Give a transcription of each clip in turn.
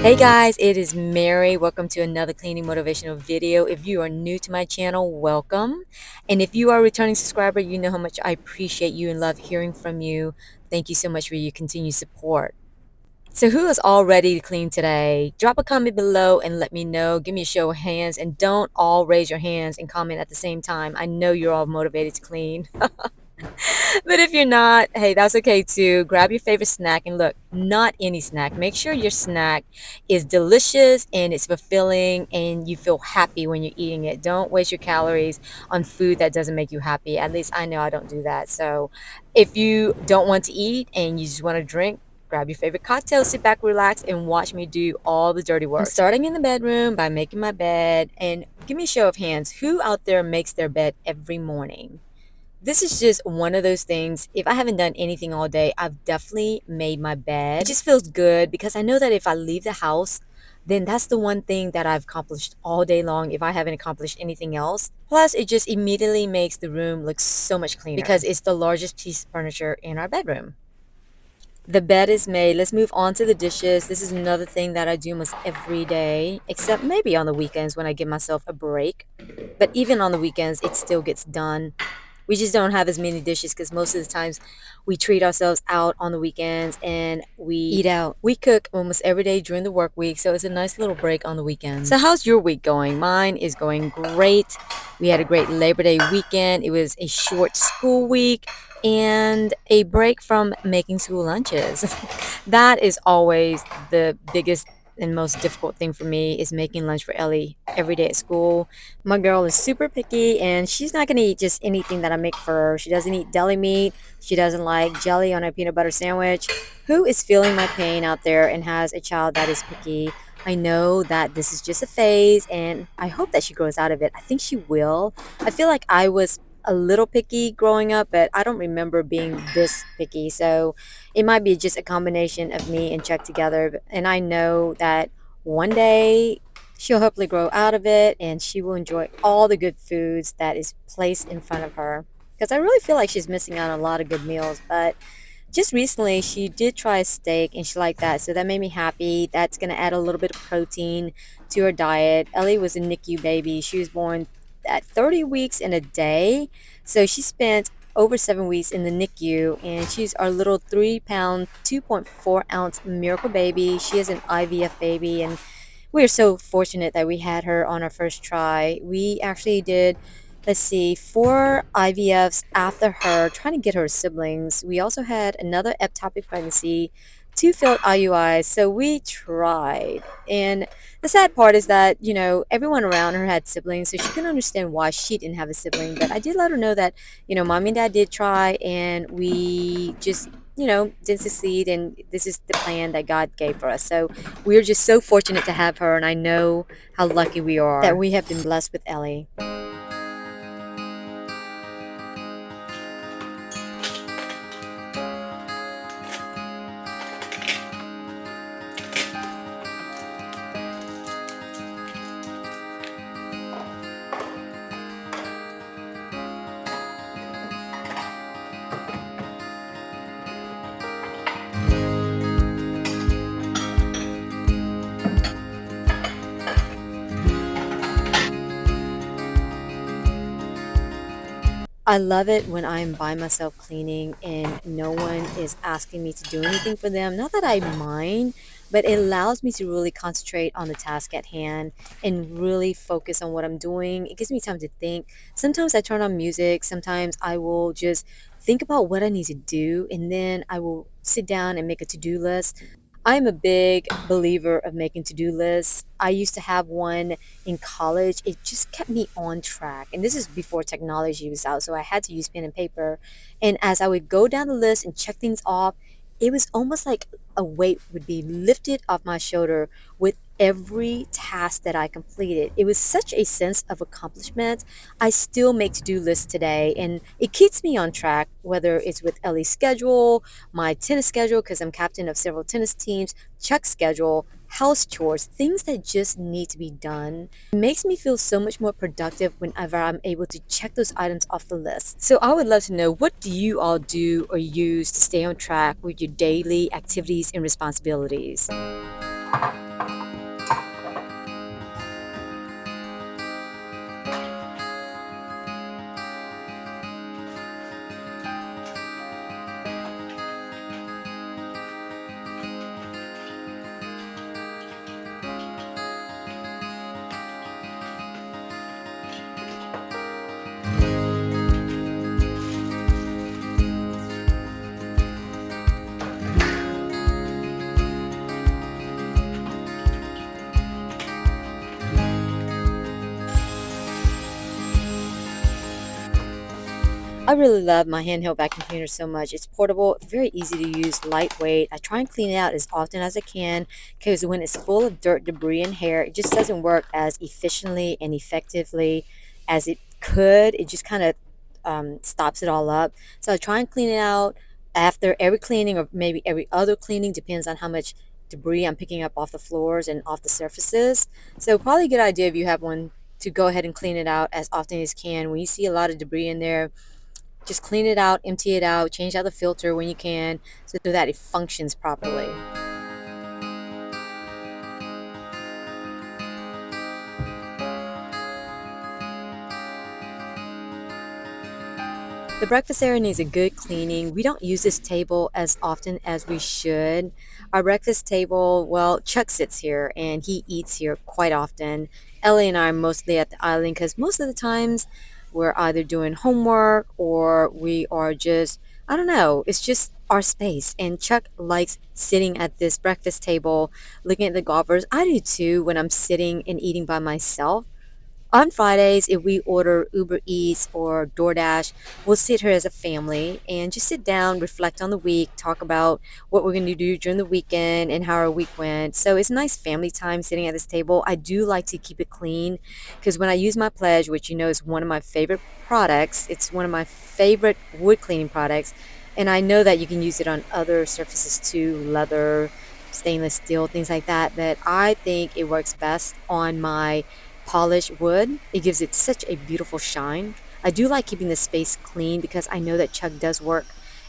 Hey guys, it is Mary. Welcome to another cleaning motivational video. If you are new to my channel, welcome. And if you are a returning subscriber, you know how much I appreciate you and love hearing from you. Thank you so much for your continued support. So who is all ready to clean today? Drop a comment below and let me know. Give me a show of hands and don't all raise your hands and comment at the same time. I know you're all motivated to clean. But if you're not, hey, that's okay too. Grab your favorite snack and look, not any snack. Make sure your snack is delicious and it's fulfilling and you feel happy when you're eating it. Don't waste your calories on food that doesn't make you happy. At least I know I don't do that. So if you don't want to eat and you just want to drink, grab your favorite cocktail, sit back, relax, and watch me do all the dirty work. I'm starting in the bedroom by making my bed. And give me a show of hands. Who out there makes their bed every morning? This is just one of those things. If I haven't done anything all day, I've definitely made my bed. It just feels good because I know that if I leave the house, then that's the one thing that I've accomplished all day long if I haven't accomplished anything else. Plus, it just immediately makes the room look so much cleaner because it's the largest piece of furniture in our bedroom. The bed is made. Let's move on to the dishes. This is another thing that I do almost every day, except maybe on the weekends when I give myself a break. But even on the weekends, it still gets done. We just don't have as many dishes because most of the times we treat ourselves out on the weekends and we eat out. We cook almost every day during the work week, so it's a nice little break on the weekends. So how's your week going? Mine is going great. We had a great Labor Day weekend. It was a short school week and a break from making school lunches. That is always the biggest and most difficult thing for me is making lunch for Ellie every day at school. My girl is super picky and she's not going to eat just anything that I make for her. She doesn't eat deli meat. She doesn't like jelly on a peanut butter sandwich. Who is feeling my pain out there and has a child that is picky? I know that this is just a phase and I hope that she grows out of it. I think she will. I feel like I was a little picky growing up, but I don't remember being this picky. So it might be just a combination of me and Chuck together. And I know that one day she'll hopefully grow out of it and she will enjoy all the good foods that is placed in front of her. Because I really feel like she's missing out on a lot of good meals. But just recently, she did try a steak and she liked that. So that made me happy. That's going to add a little bit of protein to her diet. Ellie was a NICU baby. She was born at 30 weeks in a day. So she spent over 7 weeks in the NICU, and she's our little 3-pound, 2.4-ounce miracle baby. She is an IVF baby, and we are so fortunate that we had her on our first try. We actually did, let's see, 4 IVFs after her, trying to get her siblings. We also had another ectopic pregnancy, 2 failed IUIs, so we tried. And the sad part is that, everyone around her had siblings, so she couldn't understand why she didn't have a sibling. But I did let her know that, mommy and dad did try, and we just, didn't succeed, and this is the plan that God gave for us. So we're just so fortunate to have her, and I know how lucky we are that we have been blessed with Ellie. I love it when I'm by myself cleaning and no one is asking me to do anything for them. Not that I mind, but it allows me to really concentrate on the task at hand and really focus on what I'm doing. It gives me time to think. Sometimes I turn on music. Sometimes I will just think about what I need to do, and then I will sit down and make a to-do list. I'm a big believer of making to-do lists. I used to have one in college. It just kept me on track. And this is before technology was out, so I had to use pen and paper. And as I would go down the list and check things off, it was almost like a weight would be lifted off my shoulder with every task that I completed. It was such a sense of accomplishment. I still make to-do lists today, and it keeps me on track, whether it's with Ellie's schedule, my tennis schedule, because I'm captain of several tennis teams, Chuck's schedule, house chores, things that just need to be done. It makes me feel so much more productive whenever I'm able to check those items off the list. So I would love to know, what do you all do or use to stay on track with your daily activities and responsibilities? I really love my handheld vacuum cleaner so much. It's portable, very easy to use, lightweight. I try and clean it out as often as I can because when it's full of dirt, debris, and hair, it just doesn't work as efficiently and effectively as it could. It just kind of stops it all up. So I try and clean it out after every cleaning or maybe every other cleaning, depends on how much debris I'm picking up off the floors and off the surfaces. So probably a good idea if you have one to go ahead and clean it out as often as you can. When you see a lot of debris in there, just clean it out, empty it out, change out the filter when you can so that it functions properly. The breakfast area needs a good cleaning. We don't use this table as often as we should. Our breakfast table, well, Chuck sits here and he eats here quite often. Ellie and I are mostly at the island because most of the times we're either doing homework or we are just, I don't know, it's just our space. And Chuck likes sitting at this breakfast table looking at the golfers. I do too when I'm sitting and eating by myself. On Fridays, if we order Uber Eats or DoorDash, we'll sit here as a family and just sit down, reflect on the week, talk about what we're going to do during the weekend and how our week went. So it's nice family time sitting at this table. I do like to keep it clean because when I use my Pledge, which you know is one of my favorite products, it's one of my favorite wood cleaning products. And I know that you can use it on other surfaces too, leather, stainless steel, things like that. But I think it works best on my polished wood. It gives it such a beautiful shine. I do like keeping the space clean because I know that Chuck does work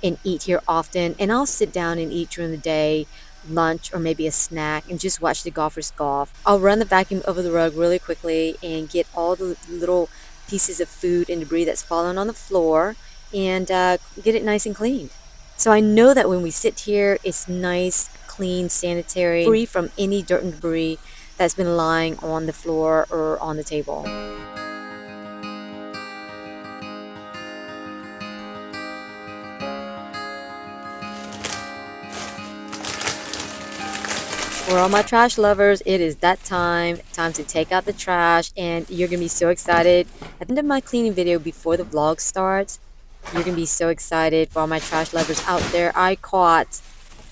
and eat here often, and I'll sit down and eat during the day, lunch or maybe a snack, and just watch the golfers golf. I'll run the vacuum over the rug really quickly and get all the little pieces of food and debris that's fallen on the floor and get it nice and cleaned. So I know that when we sit here, it's nice, clean, sanitary, free from any dirt and debris that's been lying on the floor or on the table. For all my trash lovers, it is that time to take out the trash, and you're gonna be so excited. At the end of my cleaning video before the vlog starts, you're gonna be so excited. For all my trash lovers out there, I caught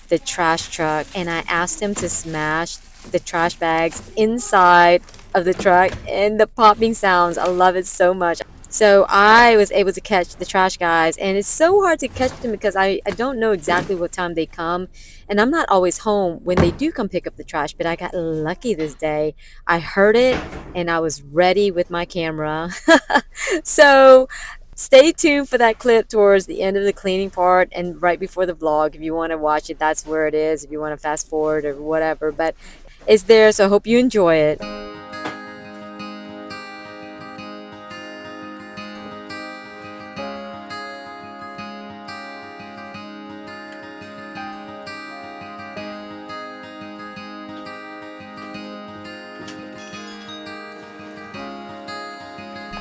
the trash truck and I asked him to smash the trash bags inside of the truck, and the popping sounds, I love it so much. So I was able to catch the trash guys, and it's so hard to catch them because I don't know exactly what time they come, and I'm not always home when they do come pick up the trash. But I got lucky this day. I heard it and I was ready with my camera. So stay tuned for that clip towards the end of the cleaning part and right before the vlog. If you want to watch it, that's where it is. If you want to fast forward or whatever, but it's there, so I hope you enjoy it.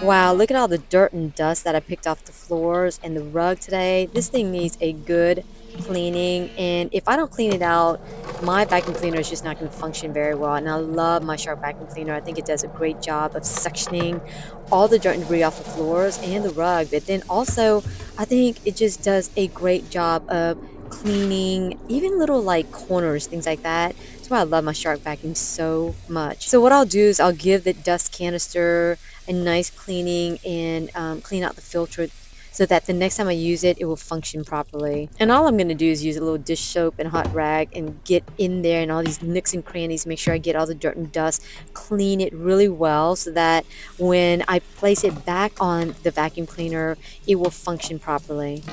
Wow, look at all the dirt and dust that I picked off the floors and the rug today. This thing needs a good cleaning, and if I don't clean it out, my vacuum cleaner is just not going to function very well. And I love my Shark vacuum cleaner. I think it does a great job of suctioning all the dirt and debris off the floors and the rug. But then also, I think it just does a great job of cleaning even little like corners, things like that. That's why I love my Shark vacuum so much. So what I'll do is I'll give the dust canister a nice cleaning and clean out the filter so that the next time I use it, it will function properly. And all I'm going to do is use a little dish soap and hot rag and get in there and all these nooks and crannies, make sure I get all the dirt and dust, clean it really well so that when I place it back on the vacuum cleaner, it will function properly.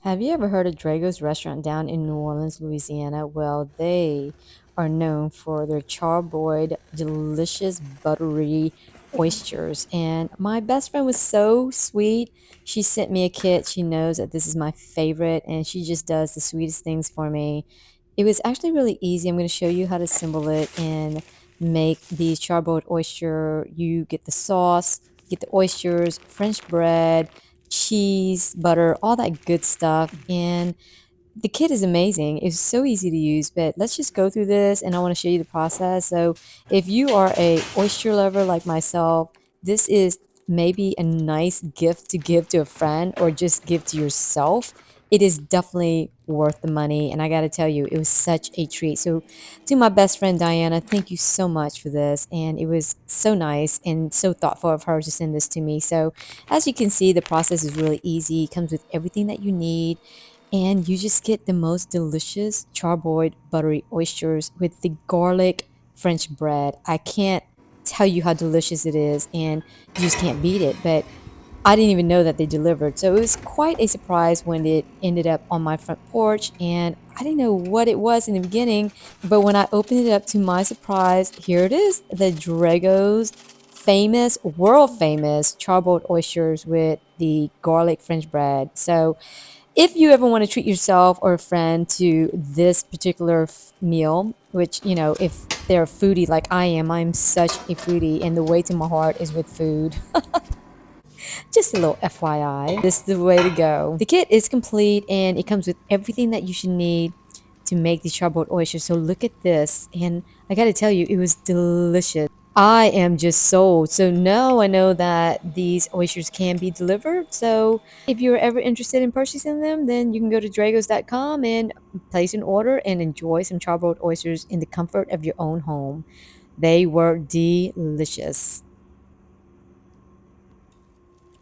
Have you ever heard of Drago's restaurant down in New Orleans, Louisiana? Well, they are known for their charbroiled, delicious, buttery oysters. And my best friend was so sweet. She sent me a kit. She knows that this is my favorite, and she just does the sweetest things for me. It was actually really easy. I'm going to show you how to assemble it and make these charbroiled oyster. You get the sauce, get the oysters, French bread, cheese, butter, all that good stuff. And the kit is amazing. It's so easy to use, but let's just go through this and I want to show you the process. So if you are a oyster lover like myself, this is maybe a nice gift to give to a friend or just give to yourself. It is definitely worth the money. And I got to tell you, it was such a treat. So to my best friend, Diana, thank you so much for this. And it was so nice and so thoughtful of her to send this to me. So as you can see, the process is really easy. It comes with everything that you need and you just get the most delicious charbroiled buttery oysters with the garlic French bread. I can't tell you how delicious it is, and you just can't beat it. But I didn't even know that they delivered. So it was quite a surprise when it ended up on my front porch. And I didn't know what it was in the beginning. But when I opened it up to my surprise, here it is, the Drago's famous, world famous charbroiled oysters with the garlic French bread. So if you ever want to treat yourself or a friend to this particular meal, which, you know, if they're a foodie like I am, I'm such a foodie and the way to my heart is with food. Just a little FYI, this is the way to go. The kit is complete and it comes with everything that you should need to make these charbroiled oysters. So look at this. And I got to tell you, it was delicious. I am just sold. So now I know that these oysters can be delivered. So if you're ever interested in purchasing them, then you can go to dragos.com and place an order and enjoy some charbroiled oysters in the comfort of your own home. They were delicious.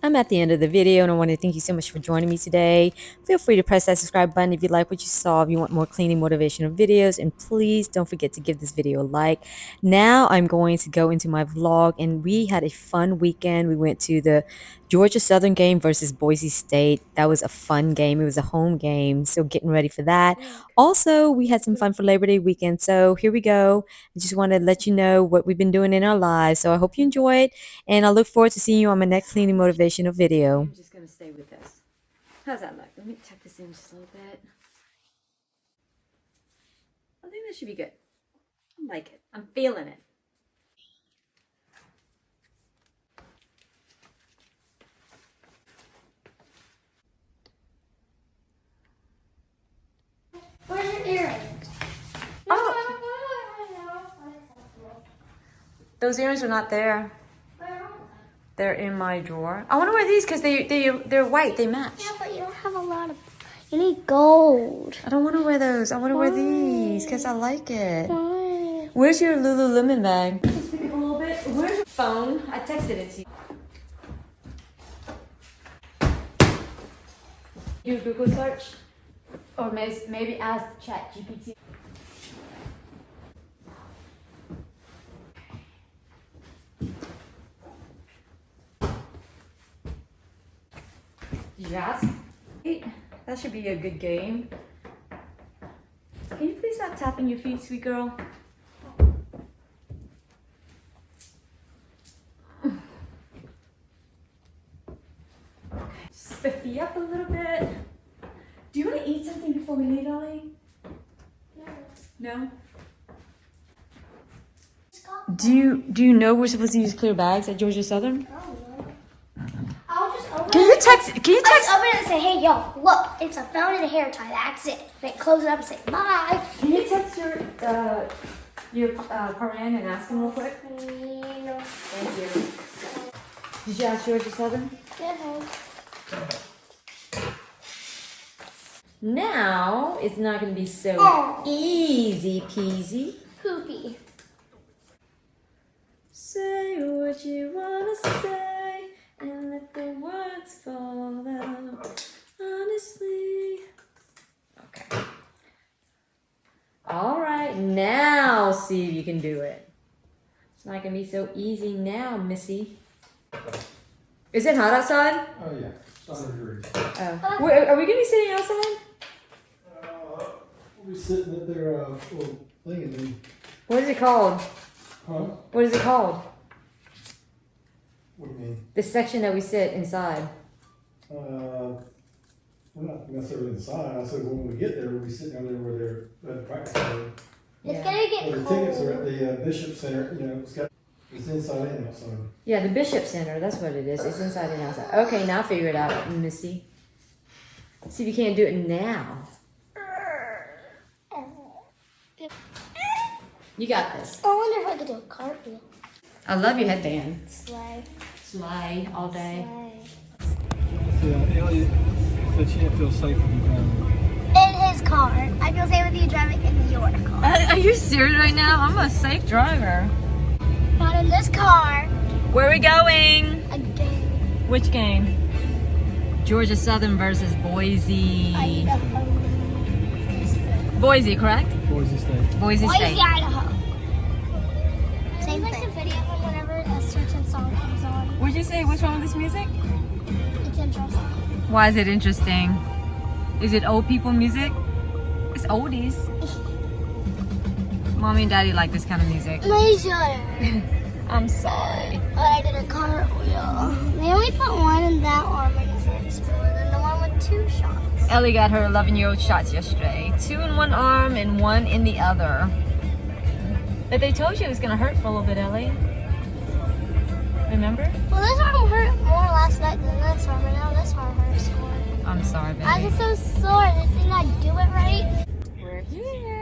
I'm at the end of the video and I want to thank you so much for joining me today. Feel free to press that subscribe button if you like what you saw, if you want more cleaning motivational videos, and please don't forget to give this video a like. Now I'm going to go into my vlog, and we had a fun weekend. We went to the Georgia Southern game versus Boise State. That was a fun game. It was a home game, so getting ready for that. Also, we had some fun for Labor Day weekend, so here we go. I just want to let you know what we've been doing in our lives, so I hope you enjoy it. And I look forward to seeing you on my next cleaning motivational video. I'm just going to stay with this. How's that look? Let me tuck this in just a little bit. I think that should be good. I like it. I'm feeling it. Where's your earrings? Oh, those earrings are not there. They're in my drawer. I want to wear these because they're white. They match. Yeah, but you don't have a lot of... You need gold. I don't want to wear those. I want to wear these because I like it. Why? Where's your Lululemon bag? Just pick up a little bit. Where's your phone? I texted it to you. Do a Google search? Or maybe ask ChatGPT. Did you ask? That should be a good game. Can you please stop tapping your feet, sweet girl? Okay, spiffy up a little bit. Do you want to eat something before we leave, Ellie? No? Do you know we're supposed to use clear bags at Georgia Southern? I'll just open Can you text? Can you I'll text? just open it and say, hey, yo, look, it's a phone and a hair tie. That's it. Then close it up and say, bye. Can you text your Paran and ask him real quick? No. Thank you. Did you ask Georgia Southern? Yeah. Now it's not going to be so easy peasy. Poopy. Say what you want to say and let the words fall out honestly. Okay. All right, now see if you can do it. It's not going to be so easy now, Missy. Is it hot outside? Oh, yeah. 100 degrees. Are we going to be sitting outside? We'll be sitting at their little thing and then, What is it called? huh? What is it called? What do you mean? The section that we sit inside. We're not necessarily inside. I said when we get there, we'll be sitting down there where they're at the practice area. It's gonna get Well, the cold. tickets are at the Bishop Center. You know, it's inside and outside. Yeah, the Bishop Center. That's what it is. It's inside and outside. Okay, now figure it out, Missy. See if you can't do it now. You got this. I wonder if I could do a cartwheel. I love your headband. Slide. Slide all day. Yeah, Elliot said she didn't feel safe with you driving. In his car. I feel safe with you driving in your car. Are you serious right now? I'm a safe driver. Not in this car. Where are we going? Again. Which game? Georgia Southern versus Boise. Idaho. Boise, correct? Boise State. Boise State. Boise, Idaho. Same thing. The video from whenever a certain song comes on. What'd you say? What's wrong with this music? It's interesting. Why is it interesting? Is it old people music? It's oldies. Mommy and Daddy like this kind of music. My shutter. I'm sorry. But I did a cartwheel. They only put one in that arm in the school, and then the one with 2 shots. Ellie got her 11-year-old shots yesterday. 2 in one arm and 1 in the other. But they told you it was going to hurt for a little bit, Ellie. Remember? Well, this arm hurt more last night than this arm, and now this arm hurts more. I'm sorry, I baby. was so sore. Didn't I do it right? We're here.